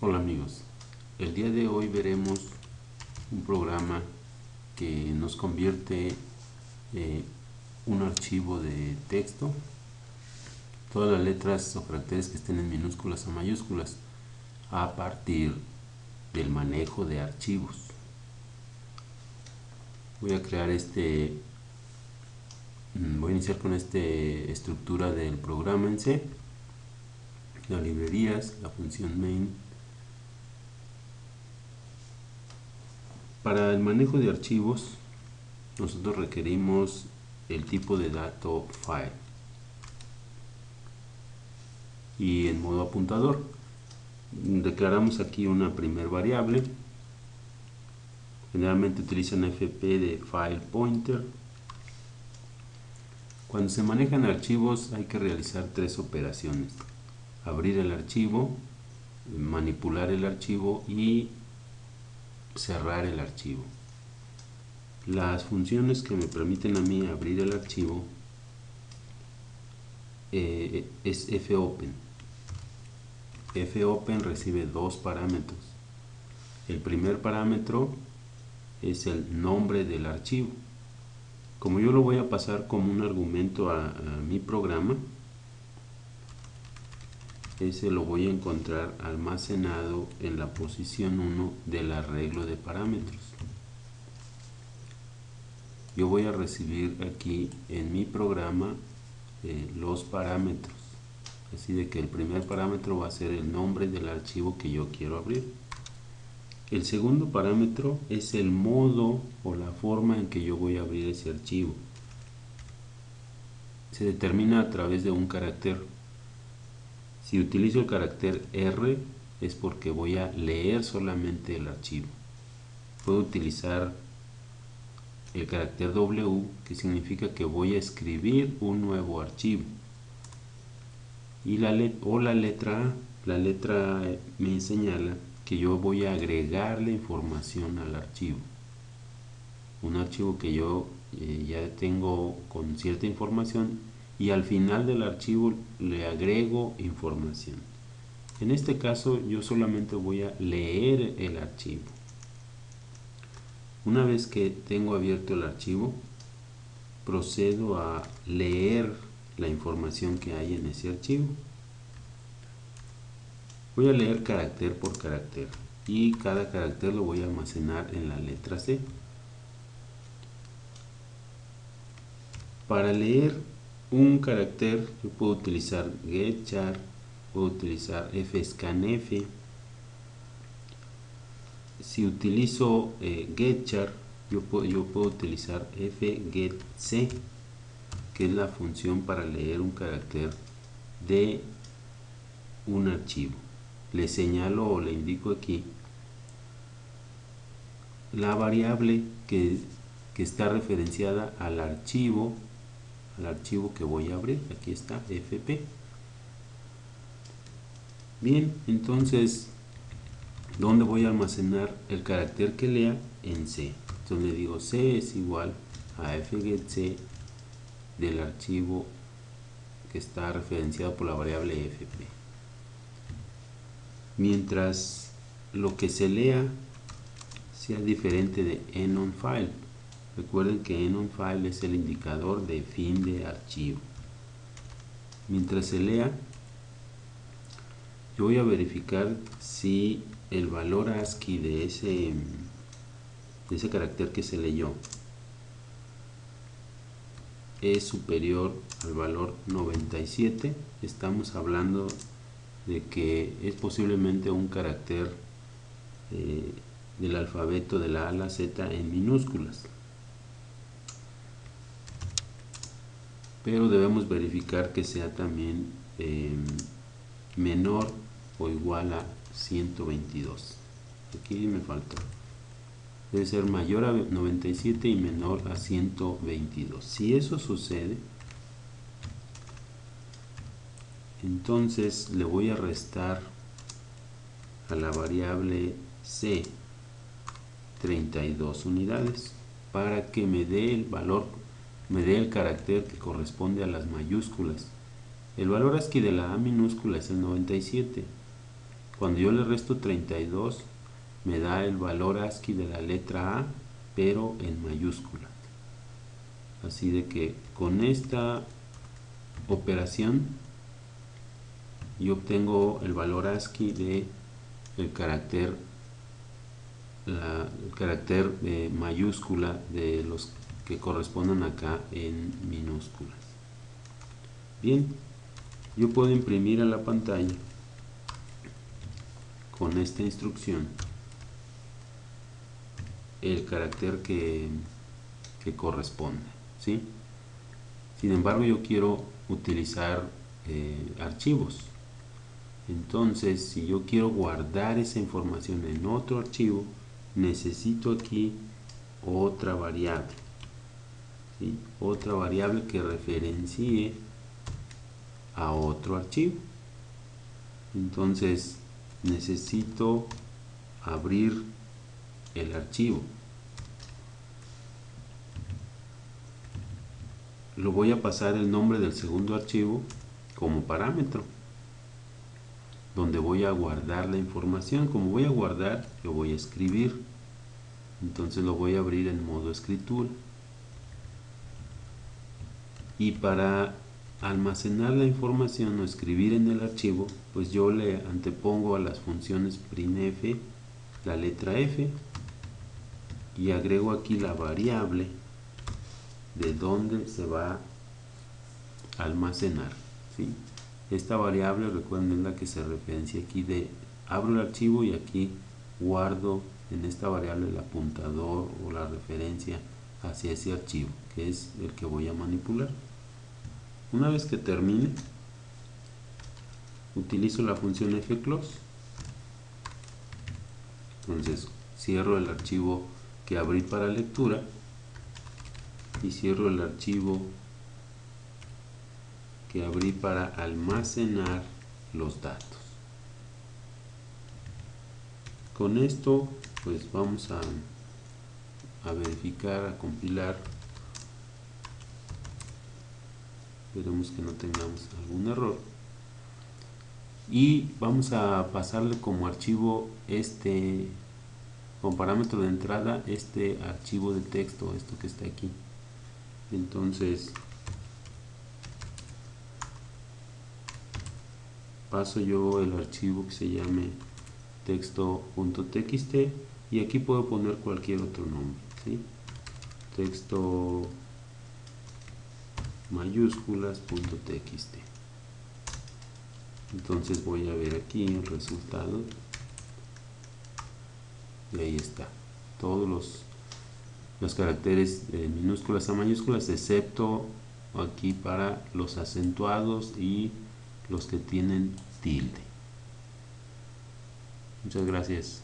Hola amigos, el día de hoy veremos un programa que nos convierte un archivo de texto, todas las letras o caracteres que estén en minúsculas o mayúsculas, a partir del manejo de archivos. Voy a crear voy a iniciar con esta estructura del programa en C, las librerías, la función main. Para el manejo de archivos, nosotros requerimos el tipo de dato file y en modo apuntador declaramos aquí una primer variable. Generalmente utilizan fp de file pointer. Cuando se manejan archivos hay que realizar tres operaciones: abrir el archivo, manipular el archivo y cerrar el archivo. Las funciones que me permiten a mí abrir el archivo es fopen. Fopen recibe dos parámetros. El primer parámetro es el nombre del archivo. Como yo lo voy a pasar como un argumento a mi programa, ese lo voy a encontrar almacenado en la posición 1 del arreglo de parámetros. Yo voy a recibir aquí en mi programa los parámetros, así de que el primer parámetro va a ser el nombre del archivo que yo quiero abrir. El segundo parámetro es el modo o la forma en que yo voy a abrir ese archivo. Se determina a través de un carácter. Si utilizo el carácter R es porque voy a leer solamente el archivo. Puedo utilizar el carácter W, que significa que voy a escribir un nuevo archivo. Y la letra A, la letra me señala que yo voy a agregarle información al archivo. Un archivo que yo ya tengo con cierta información, y al final del archivo le agrego información. En este caso yo solamente voy a leer el archivo. Una vez que tengo abierto el archivo, procedo a leer la información que hay en ese archivo. Voy a leer carácter por carácter y cada carácter lo voy a almacenar en la letra C. Para leer un carácter yo puedo utilizar getchar, puedo utilizar fscanf. Si utilizo getchar, yo puedo utilizar fgetc, que es la función para leer un carácter de un archivo. Le señalo o le indico aquí la variable que está referenciada al archivo que voy a abrir. Aquí está, fp. Bien, entonces, ¿dónde voy a almacenar el carácter que lea? En C. Entonces le digo C es igual a fgetc del archivo que está referenciado por la variable fp. Mientras lo que se lea sea diferente de endOnFile. Recuerden que endOnFile es el indicador de fin de archivo. Mientras se lea, yo voy a verificar si el valor ASCII de ese carácter que se leyó es superior al valor 97. Estamos hablando de que es posiblemente un carácter del alfabeto de la A a la Z en minúsculas, pero debemos verificar que sea también menor o igual a 122. Aquí me faltó. Debe ser mayor a 97 y menor a 122. Si eso sucede, entonces le voy a restar a la variable C 32 unidades para que me dé el valor, me dé el carácter que corresponde a las mayúsculas. El valor ASCII de la A minúscula es el 97. Cuando yo le resto 32, me da el valor ASCII de la letra A, pero en mayúscula. Así de que con esta operación yo obtengo el valor ASCII de el carácter mayúscula de los que correspondan acá en minúsculas. Bien, yo puedo imprimir a la pantalla con esta instrucción el carácter que corresponde, ¿sí? Sin embargo, yo quiero utilizar archivos. Entonces, si yo quiero guardar esa información en otro archivo, necesito aquí otra variable, ¿sí? Otra variable que referencie a otro archivo. Entonces, necesito abrir el archivo. Lo voy a pasar el nombre del segundo archivo como parámetro, donde voy a guardar la información. Como voy a guardar, lo voy a escribir. Entonces lo voy a abrir en modo escritura. Y para almacenar la información o escribir en el archivo, pues yo le antepongo a las funciones printf la letra F y agrego aquí la variable de donde se va a almacenar, ¿sí? Esta variable, recuerden, es la que se referencia aquí de abro el archivo y aquí guardo en esta variable el apuntador o la referencia hacia ese archivo, que es el que voy a manipular. Una vez que termine, utilizo la función fclose. Entonces cierro el archivo que abrí para lectura y cierro el archivo que abrí para almacenar los datos. Con esto pues vamos a verificar, a compilar. Esperemos que no tengamos algún error. Y vamos a pasarle como archivo como parámetro de entrada este archivo de texto, esto que está aquí. Entonces paso yo el archivo que se llame texto.txt y aquí puedo poner cualquier otro nombre, ¿sí? Texto mayúsculas.txt. Entonces voy a ver aquí el resultado y ahí está, todos los caracteres de minúsculas a mayúsculas, excepto aquí para los acentuados y los que tienen tilde. Muchas gracias.